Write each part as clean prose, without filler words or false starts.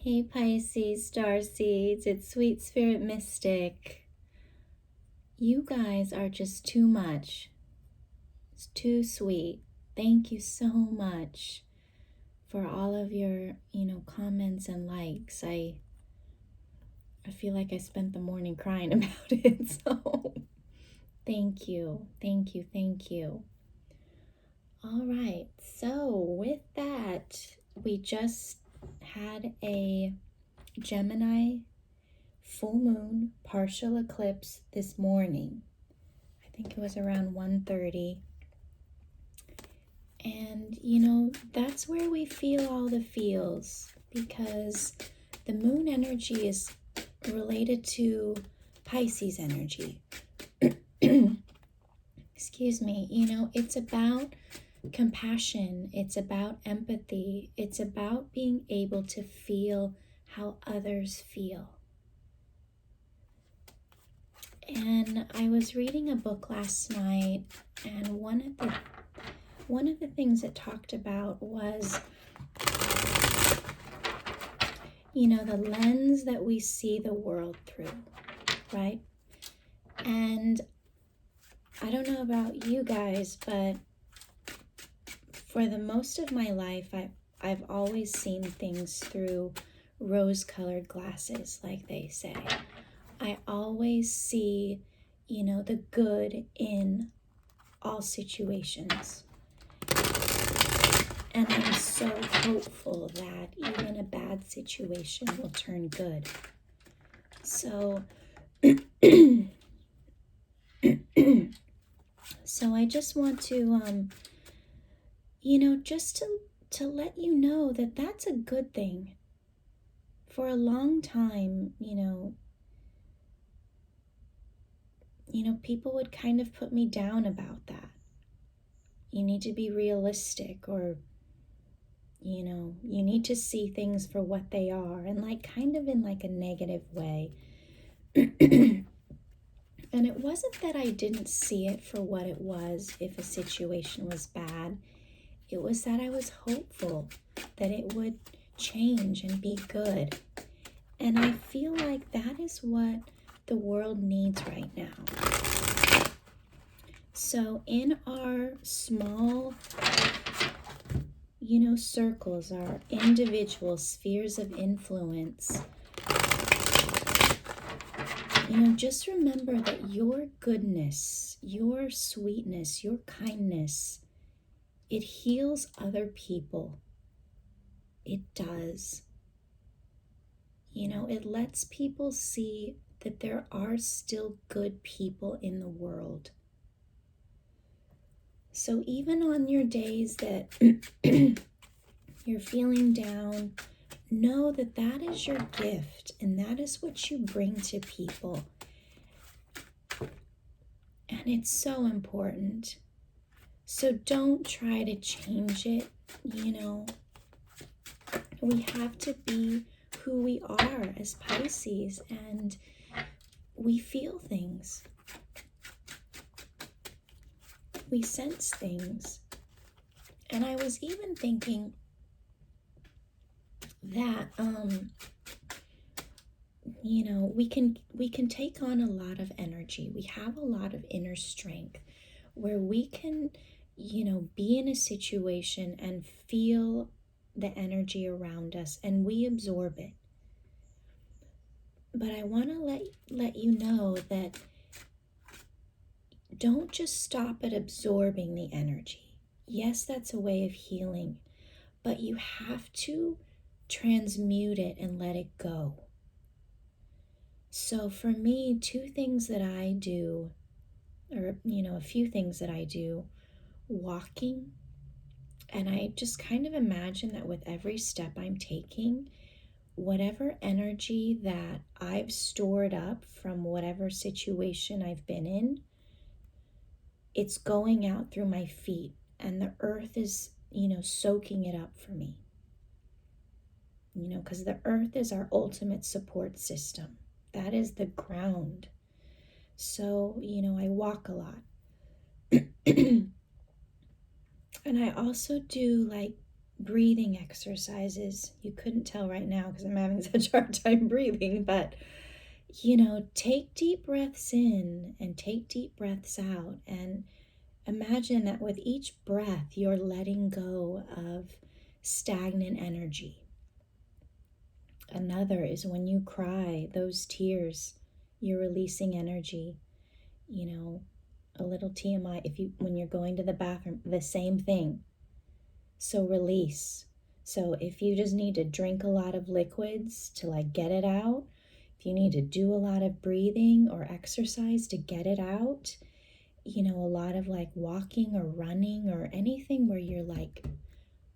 Hey Pisces, Starseeds, it's Sweet Spirit Mystic. You guys are just too much. It's too sweet. Thank you so much for all of your, comments and likes. I feel like I spent the morning crying about it, so thank you, thank you, thank you. All right, so with that, we just had a Gemini full moon partial eclipse this morning. I think it was around 1:30. And that's where we feel all the feels, because the moon energy is related to Pisces energy. Excuse me. It's about compassion, it's about empathy, it's about being able to feel how others feel. And I was reading a book last night, and one of the things it talked about was, the lens that we see the world through, right? And I don't know about you guys, but for the most of my life, I've always seen things through rose-colored glasses, like they say. I always see, the good in all situations. And I'm so hopeful that even a bad situation will turn good. So, so I just want to, just to let you know that that's a good thing. For a long time, people would kind of put me down about that. You need to be realistic, or you need to see things for what they are, and kind of in a negative way. And it wasn't that I didn't see it for what it was if a situation was bad. It was that I was hopeful that it would change and be good. And I feel like that is what the world needs right now. So in our small, circles, our individual spheres of influence, just remember that your goodness, your sweetness, your kindness, it heals other people. It does. It lets people see that there are still good people in the world. So even on your days that you're feeling down, know that that is your gift, and that is what you bring to people. And it's so important. So don't try to change it, We have to be who we are as Pisces, and we feel things. We sense things. And I was even thinking that we can take on a lot of energy. We have a lot of inner strength where we can, be in a situation and feel the energy around us, and we absorb it. But I want to let you know that don't just stop at absorbing the energy. Yes, that's a way of healing, but you have to transmute it and let it go. So for me, two things that I do, or a few things that I do: walking, and I just kind of imagine that with every step I'm taking, whatever energy that I've stored up from whatever situation I've been in, it's going out through my feet, and the earth is, soaking it up for me. Because the earth is our ultimate support system. That is the ground. So, I walk a lot. And I also do breathing exercises. You couldn't tell right now because I'm having such a hard time breathing, but take deep breaths in and take deep breaths out, and imagine that with each breath you're letting go of stagnant energy. Another is when you cry, those tears, you're releasing energy. A little TMI, when you're going to the bathroom, the same thing. So release. So if you just need to drink a lot of liquids to get it out, if you need to do a lot of breathing or exercise to get it out, a lot of walking or running or anything where you're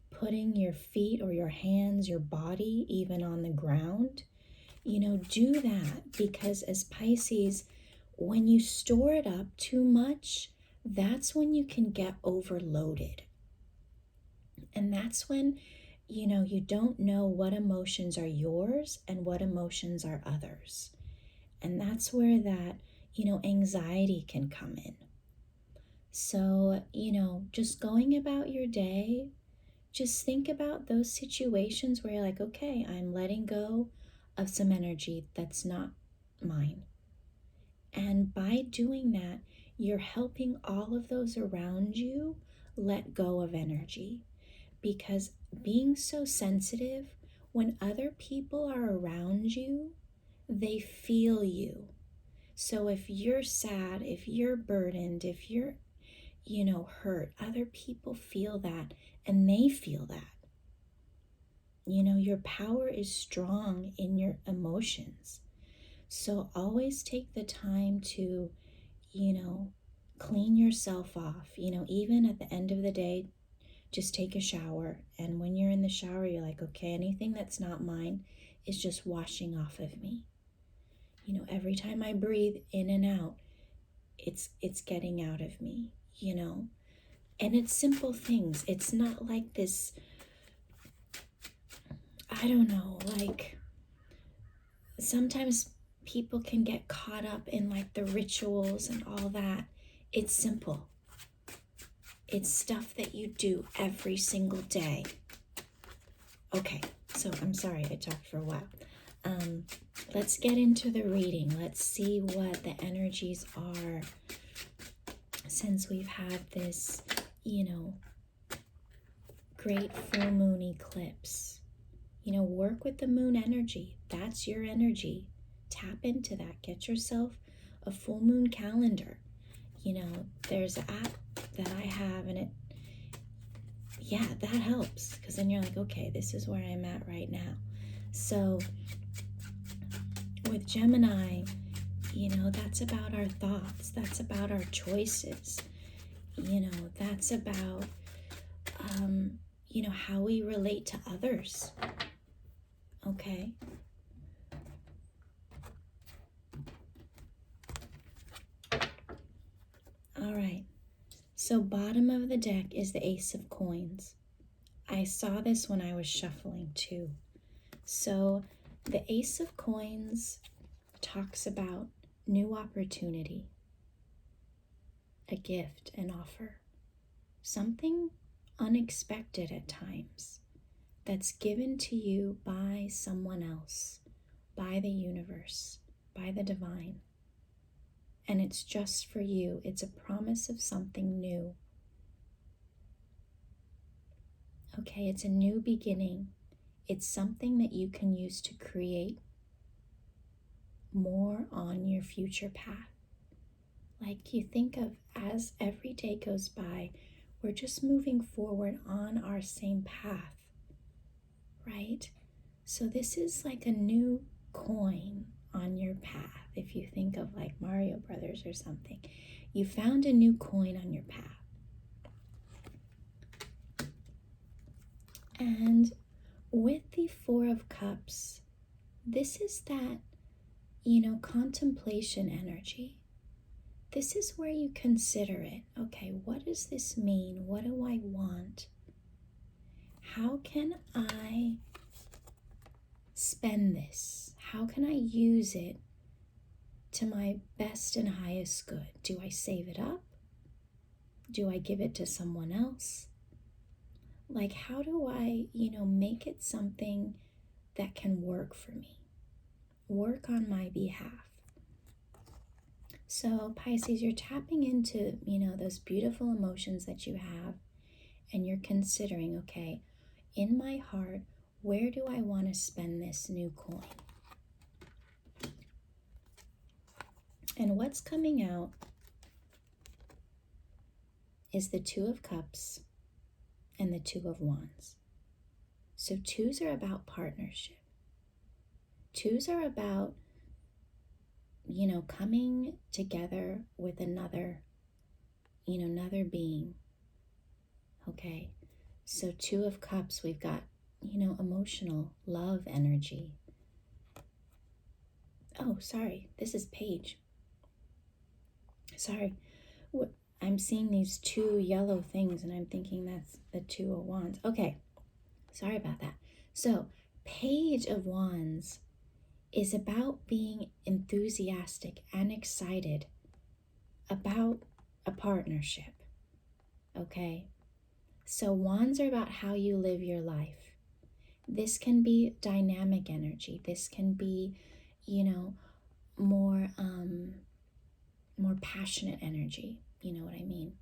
putting your feet or your hands, your body even on the ground, do that, because as Pisces, when you store it up too much, that's when you can get overloaded. And that's when, you don't know what emotions are yours and what emotions are others. And that's where that, anxiety can come in. So, just going about your day, just think about those situations where you're okay, I'm letting go of some energy that's not mine. And by doing that, you're helping all of those around you let go of energy. Because being so sensitive, when other people are around you, they feel you. So if you're sad, if you're burdened, if you're, hurt, other people feel that, and they feel that. Your power is strong in your emotions. So always take the time to, clean yourself off. Even at the end of the day, just take a shower. And when you're in the shower, you're okay, anything that's not mine is just washing off of me. Every time I breathe in and out, it's getting out of me, And it's simple things. It's not like this, I don't know, sometimes people can get caught up in the rituals and all that. It's simple. It's stuff that you do every single day. Okay, so I'm sorry I talked for a while. Let's get into the reading. Let's see what the energies are since we've had this, great full moon eclipse. Work with the moon energy. That's your energy. Tap into that. Get yourself a full moon calendar. There's an app that I have, and that helps, because then you're okay, this is where I'm at right now. So with Gemini, that's about our thoughts. That's about our choices. That's about, how we relate to others. Okay. All right. So bottom of the deck is the Ace of Coins. I saw this when I was shuffling too. So the Ace of Coins talks about new opportunity, a gift, an offer, something unexpected at times that's given to you by someone else, by the universe, by the divine. And it's just for you. It's a promise of something new. Okay, it's a new beginning. It's something that you can use to create more on your future path. You think of, as every day goes by, we're just moving forward on our same path, right? So this is a new coin on your path. If you think of Mario Brothers or something, you found a new coin on your path. And with the Four of Cups, this is that, contemplation energy. This is where you consider it. Okay, what does this mean? What do I want? How can I spend this? How can I use it to my best and highest good? Do I save it up? Do I give it to someone else? Like, how do I, make it something that can work for me, work on my behalf? So Pisces, you're tapping into, those beautiful emotions that you have, and you're considering, okay, in my heart, where do I want to spend this new coin? And what's coming out is the Two of Cups and the Two of Wands. So twos are about partnership. Twos are about, coming together with another being. Okay. So Two of Cups, we've got, emotional love energy. Oh, sorry. This is Page. Sorry. I'm seeing these two yellow things and I'm thinking that's the Two of Wands. Okay. Sorry about that. So, Page of Wands is about being enthusiastic and excited about a partnership. Okay? So, Wands are about how you live your life. This can be dynamic energy. This can be, more passionate energy. You know what I mean?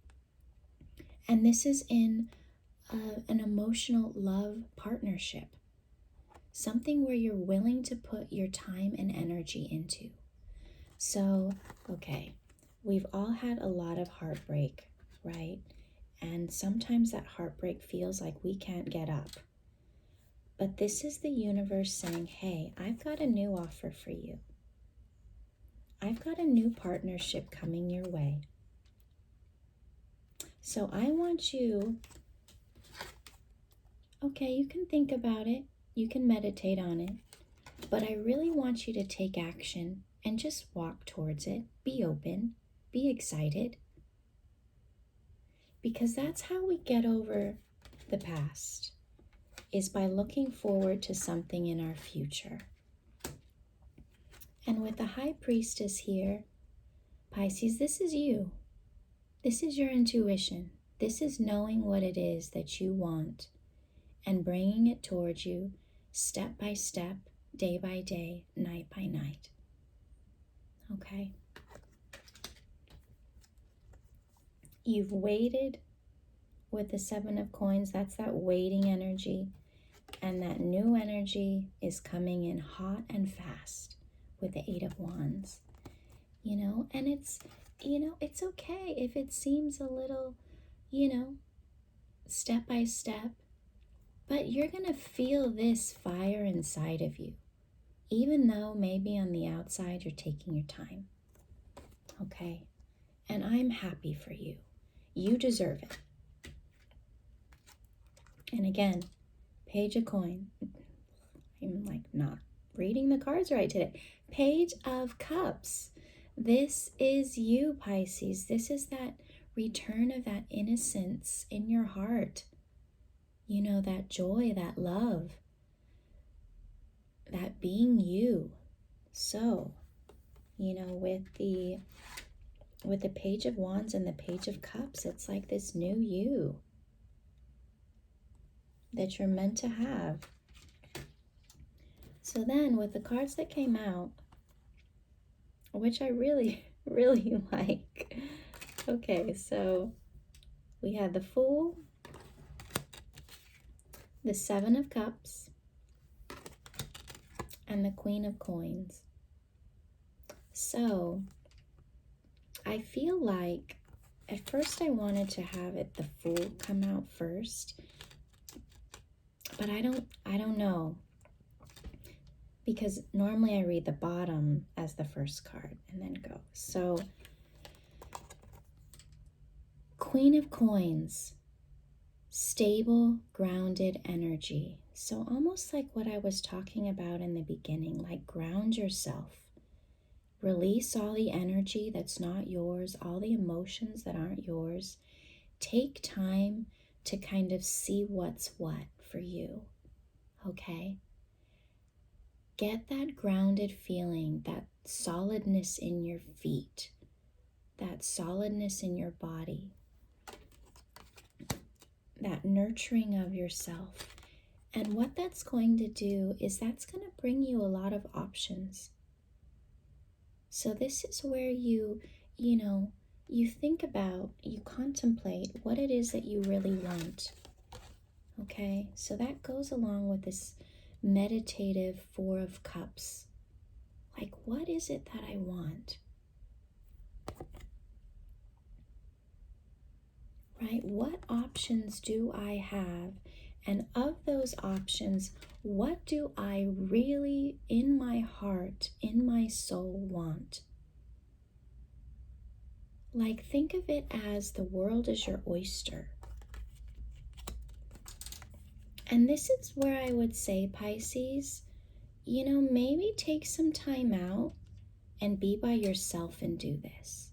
And this is in an emotional love partnership. Something where you're willing to put your time and energy into. So, okay, we've all had a lot of heartbreak, right? And sometimes that heartbreak feels like we can't get up. But this is the universe saying, hey, I've got a new offer for you. I've got a new partnership coming your way. So I want you, okay, you can think about it. You can meditate on it. But I really want you to take action and just walk towards it. Be open. Be excited. Because that's how we get over the past, is by looking forward to something in our future. And with the High Priestess here, Pisces, this is you. This is your intuition. This is knowing what it is that you want and bringing it towards you step by step, day by day, night by night. Okay? You've waited with the Seven of Coins. That's that waiting energy. And that new energy is coming in hot and fast with the Eight of Wands. And it's, it's okay if it seems a little, step by step. But you're going to feel this fire inside of you, even though maybe on the outside you're taking your time. Okay? And I'm happy for you. You deserve it. And again, Page of Coin. I'm like not reading the cards right today. Page of Cups. This is you, Pisces. This is that return of that innocence in your heart. That joy, that love, that being you. So, with the Page of Wands and the Page of Cups, it's like this new you that you're meant to have. So then with the cards that came out, which I really, really like. Okay, so we had the Fool, the Seven of Cups, and the Queen of Coins. So I feel like at first I wanted to have the Fool come out first, but I don't know, because normally I read the bottom as the first card and then go. So Queen of Coins, stable, grounded energy. So almost like what I was talking about in the beginning, like ground yourself. Release all the energy that's not yours, all the emotions that aren't yours. Take time to kind of see what's what for you, okay? Get that grounded feeling, that solidness in your feet, that solidness in your body, that nurturing of yourself. And what that's going to do is that's going to bring you a lot of options. So this is where you think about, you contemplate what it is that you really want. Okay, so that goes along with this meditative Four of Cups. Like, what is it that I want? Right? What options do I have? And of those options, what do I really, in my heart, in my soul, want? Like, think of it as the world is your oyster. And this is where I would say, Pisces, maybe take some time out and be by yourself and do this.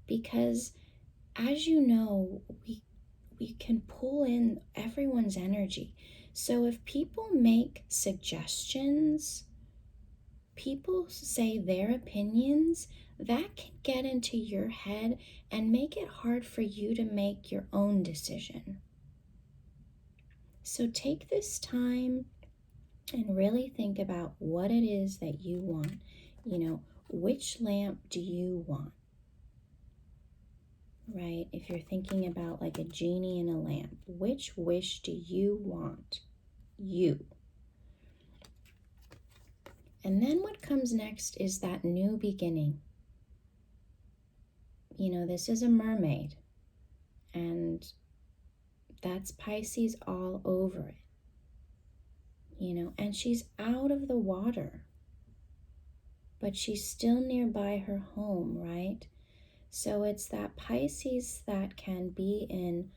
Because as you know, we can pull in everyone's energy. So if people make suggestions, people say their opinions, that can get into your head and make it hard for you to make your own decision. So take this time and really think about what it is that you want. Which lamp do you want? Right? If you're thinking about like a genie in a lamp, which wish do you want? You. And then what comes next is that new beginning. This is a mermaid, and that's Pisces all over it. And she's out of the water, but she's still nearby her home, right? So it's that Pisces that can be in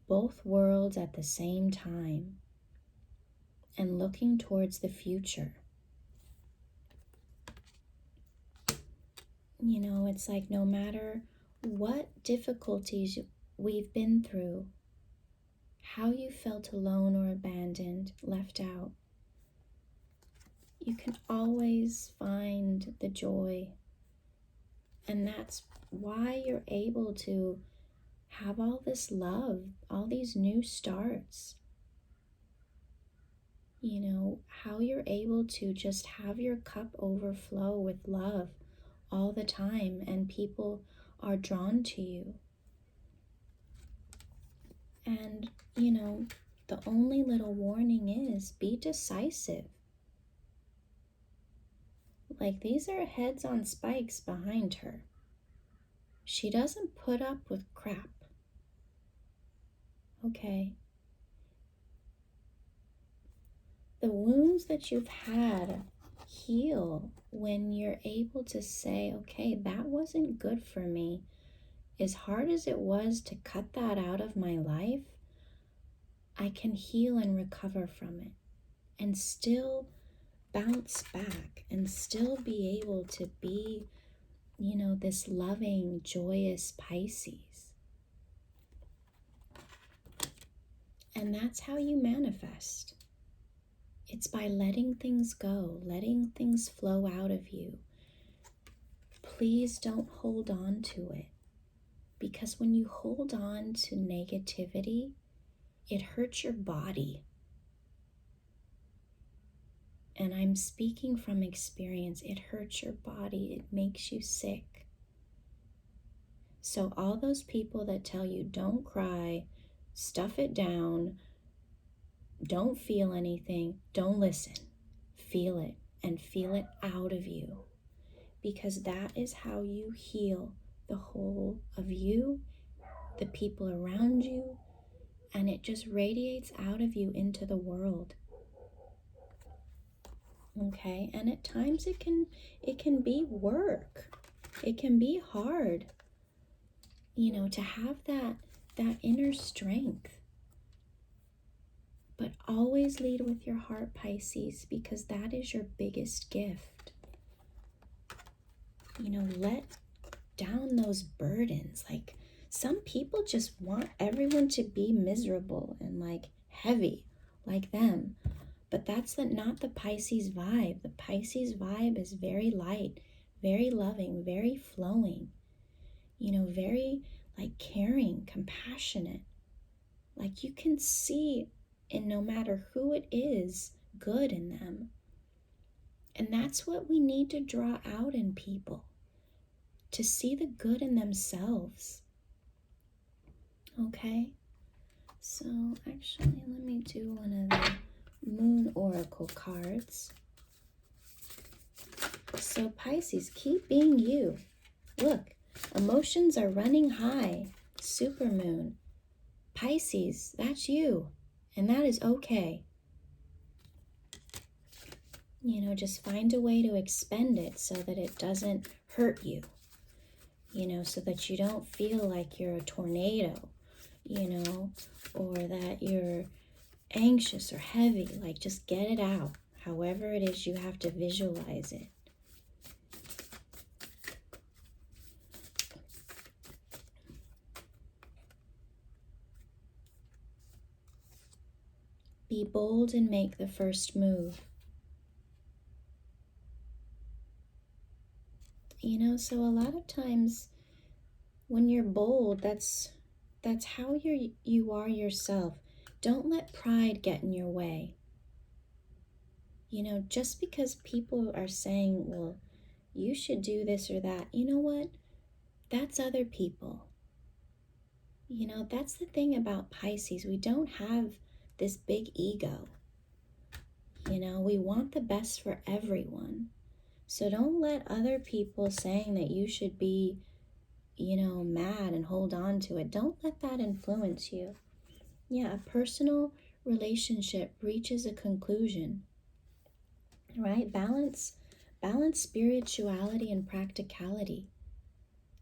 both worlds at the same time and looking towards the future. It's like no matter what difficulties we've been through, how you felt alone or abandoned, left out, you can always find the joy. And that's why you're able to have all this love, all these new starts. How you're able to just have your cup overflow with love all the time, and people are drawn to you. And, the only little warning is be decisive. Like, these are heads on spikes behind her. She doesn't put up with crap. Okay? The wounds that you've had heal when you're able to say, okay, that wasn't good for me. As hard as it was to cut that out of my life, I can heal and recover from it and still bounce back and still be able to be, this loving, joyous Pisces. And that's how you manifest. It's by letting things go, letting things flow out of you. Please don't hold on to it, because when you hold on to negativity, it hurts your body. And I'm speaking from experience. It hurts your body. It makes you sick. So all those people that tell you don't cry, stuff it down, don't feel anything, don't listen. Feel it, and feel it out of you, because that is how you heal the whole of you, the people around you, and it just radiates out of you into the world. Okay? And at times it can be work. It can be hard, to have that inner strength. But always lead with your heart, Pisces, because that is your biggest gift. Let down those burdens. Like, some people just want everyone to be miserable and like heavy like them. But that's not the Pisces vibe. The Pisces vibe is very light, very loving, very flowing, very like caring, compassionate. Like you can see, and no matter who it is, good in them. And that's what we need to draw out in people, to see the good in themselves. Okay? So actually, let me do one of the Moon Oracle cards. So Pisces, keep being you. Look, emotions are running high. Supermoon. Pisces, that's you. And that is okay. You know, just find a way to expend it so that it doesn't hurt you. You know, so that you don't feel like you're a tornado, you know, or that you're anxious or heavy. Like, just get it out. However it is, you have to visualize it. Be bold and make the first move. You know, so a lot of times when you're bold, that's how you are yourself. Don't let pride get in your way. You know, just because people are saying, well, you should do this or that, you know what? That's other people. You know, that's the thing about Pisces. We don't have this big ego. You know, we want the best for everyone. So don't let other people saying that you should be, you know, mad and hold on to it. Don't let that influence you. Yeah, a personal relationship reaches a conclusion, right? Balance spirituality and practicality.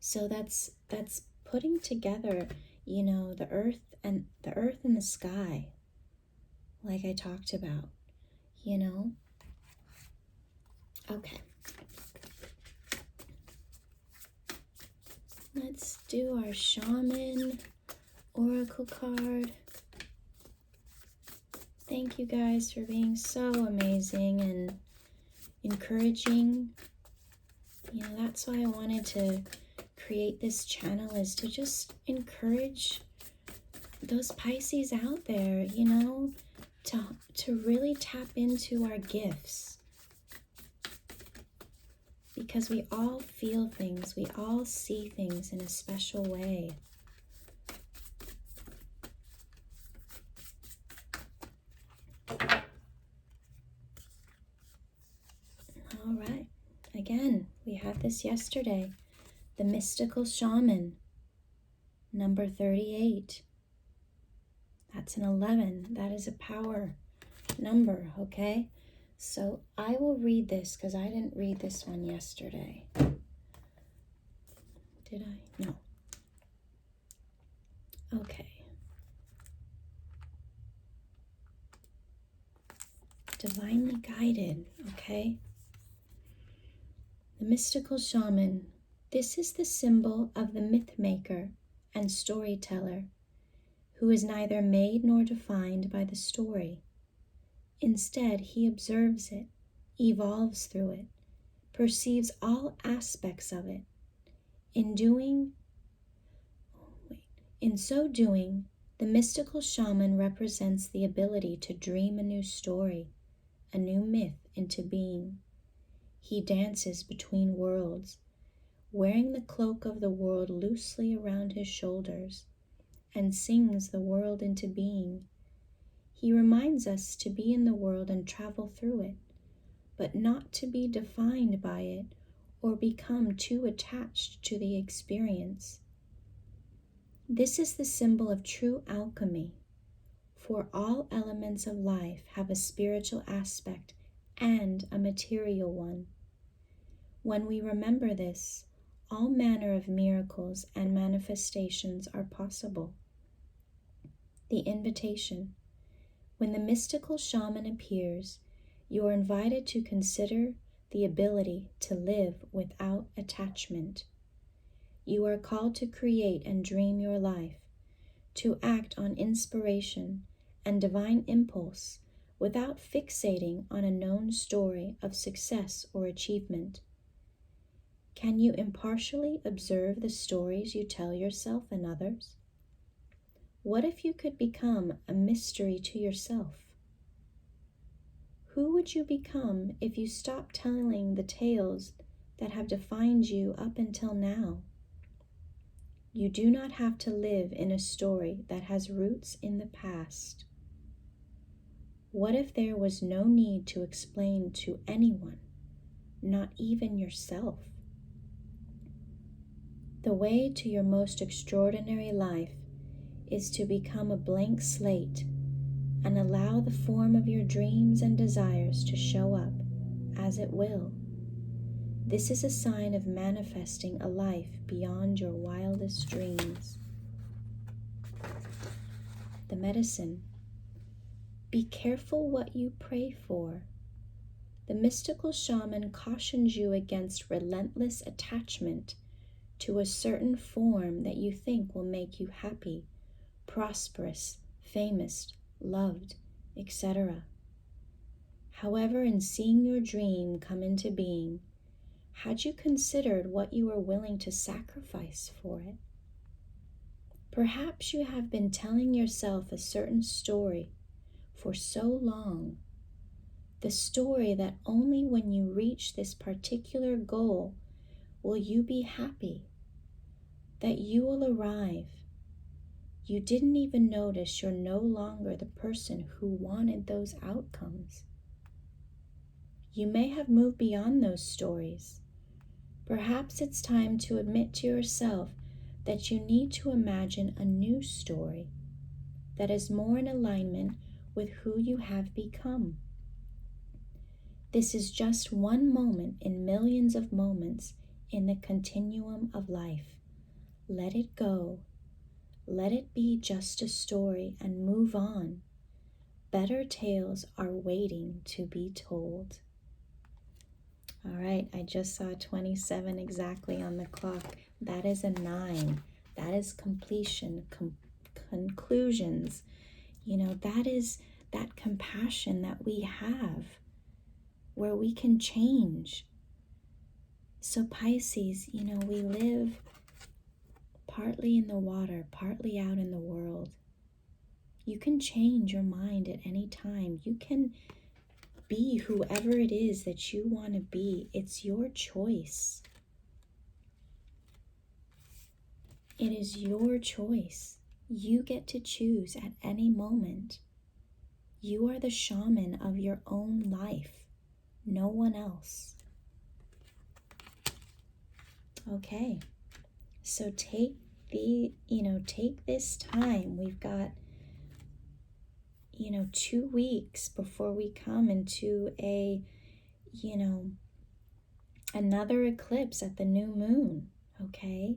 So that's putting together, you know, the earth and the sky, like I talked about, you know. Okay. Let's do our Shaman Oracle card. Thank you guys for being so amazing and encouraging. You know, that's why I wanted to create this channel, is to just encourage those Pisces out there, you know, to really tap into our gifts. Because we all feel things, we all see things in a special way. All right. Again, we had this yesterday. The Mystical Shaman, number 38. That's an 11. That is a power number, okay? So I will read this because I didn't read this one yesterday. Did I? No. Okay. Divinely guided, okay? The Mystical Shaman. This is the symbol of the myth maker and storyteller, who is neither made nor defined by the story. Instead, he observes it, evolves through it, perceives all aspects of it. In so doing, the mystical shaman represents the ability to dream a new story, a new myth into being. He dances between worlds, wearing the cloak of the world loosely around his shoulders, and sings the world into being. He reminds us to be in the world and travel through it, but not to be defined by it or become too attached to the experience. This is the symbol of true alchemy, for all elements of life have a spiritual aspect and a material one. When we remember this, all manner of miracles and manifestations are possible. The invitation. When the mystical shaman appears, you are invited to consider the ability to live without attachment. You are called to create and dream your life, to act on inspiration and divine impulse without fixating on a known story of success or achievement. Can you impartially observe the stories you tell yourself and others? What if you could become a mystery to yourself? Who would you become if you stopped telling the tales that have defined you up until now? You do not have to live in a story that has roots in the past. What if there was no need to explain to anyone, not even yourself? The way to your most extraordinary life is to become a blank slate and allow the form of your dreams and desires to show up as it will. This is a sign of manifesting a life beyond your wildest dreams. The medicine. Be careful what you pray for. The mystical shaman cautions you against relentless attachment to a certain form that you think will make you happy, prosperous, famous, loved, etc. However, in seeing your dream come into being, had you considered what you were willing to sacrifice for it? Perhaps you have been telling yourself a certain story for so long, the story that only when you reach this particular goal will you be happy, that you will arrive. You didn't even notice you're no longer the person who wanted those outcomes. You may have moved beyond those stories. Perhaps it's time to admit to yourself that you need to imagine a new story that is more in alignment with who you have become. This is just one moment in millions of moments in the continuum of life. Let it go. Let it be just a story and move on. Better tales are waiting to be told. All right, I just saw 27 exactly on the clock. That is a 9. That is completion, conclusions. That is that compassion that we have where we can change. So Pisces, we live partly in the water, partly out in the world. You can change your mind at any time. You can be whoever it is that you want to be. It's your choice. It is your choice. You get to choose at any moment. You are the shaman of your own life, no one else. Okay, so take this time. We've got 2 weeks before we come into another eclipse at the new moon. Okay,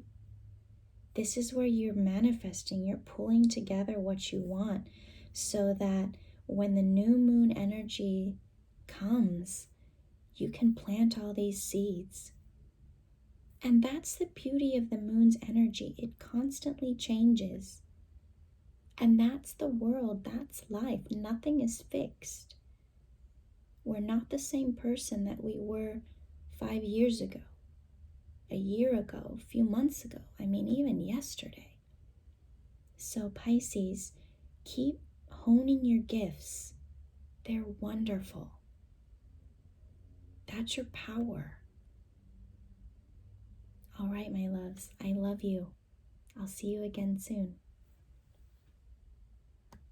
this is where you're manifesting, you're pulling together what you want so that when the new moon energy comes, you can plant all these seeds. And that's the beauty of the moon's energy. It constantly changes. And that's the world, that's life. Nothing is fixed. We're not the same person that we were 5 years ago, a year ago, a few months ago, even yesterday. So Pisces, keep honing your gifts. They're wonderful. That's your power. All right, my loves, I love you. I'll see you again soon.